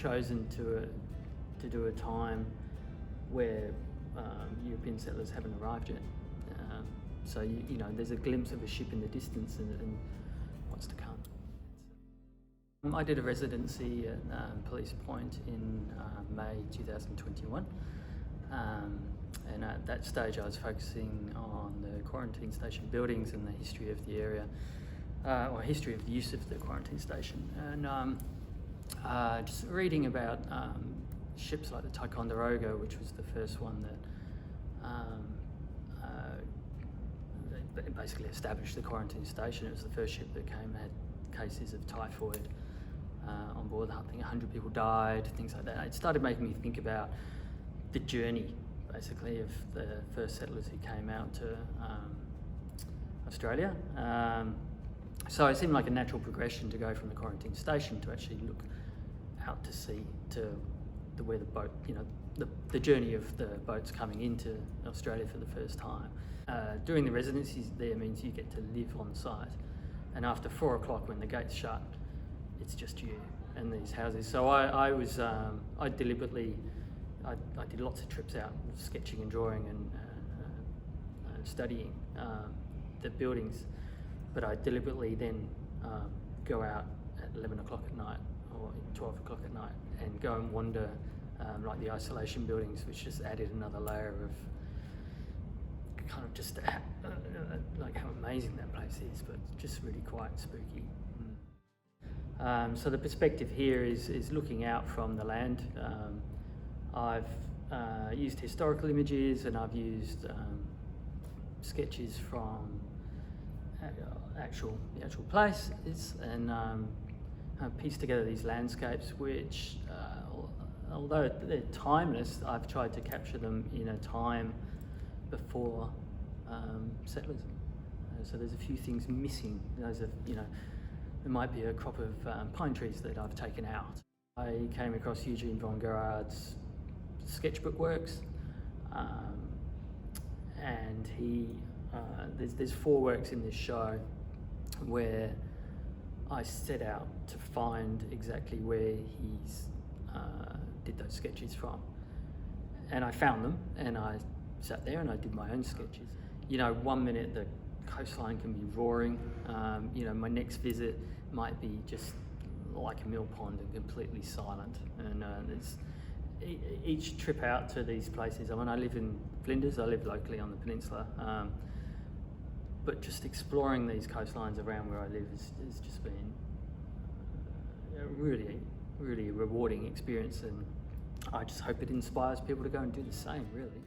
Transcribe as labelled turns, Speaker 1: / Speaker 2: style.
Speaker 1: chosen to do a time where European settlers haven't arrived yet. So you know, there's a glimpse of a ship in the distance and what's to come. I did a residency at Police Point in May 2021. And at that stage I was focusing on the quarantine station buildings and the history of the area, or history of the use of the quarantine station. And just reading about ships like the Ticonderoga, which was the first one that basically established the quarantine station. It was the first ship that had cases of typhoid on board. I think 100 people died, things like that. It started making me think about the journey, basically, of the first settlers who came out to Australia. So it seemed like a natural progression to go from the quarantine station to actually look out to sea, to where the boat, you know, the journey of the boats coming into Australia for the first time. Doing the residencies there means you get to live on site, and after 4 o'clock when the gates shut, it's just you and these houses. So I deliberately did lots of trips out, sketching and drawing and studying the buildings, but I deliberately then go out at 11 o'clock at night or 12 o'clock at night and go and wander like the isolation buildings, which just added another layer of kind of just like how amazing that place is, but just really quite spooky. So the perspective here is looking out from the land. I've used historical images, and I've used sketches from the actual places, and pieced together these landscapes which, although they're timeless, I've tried to capture them in a time before settlers. So there's a few things missing. Those are, you know, there might be a crop of pine trees that I've taken out. I came across Eugene von Gerard's sketchbook works, and there's 4 works in this show where I set out to find exactly where he's did those sketches from, and I found them, and I sat there and I did my own sketches. You know, 1 minute the coastline can be roaring. You know, my next visit might be just like a mill pond and completely silent. And each trip out to these places, I mean, I live in Flinders, I live locally on the peninsula, but just exploring these coastlines around where I live has just been a really rewarding experience, and I just hope it inspires people to go and do the same, really.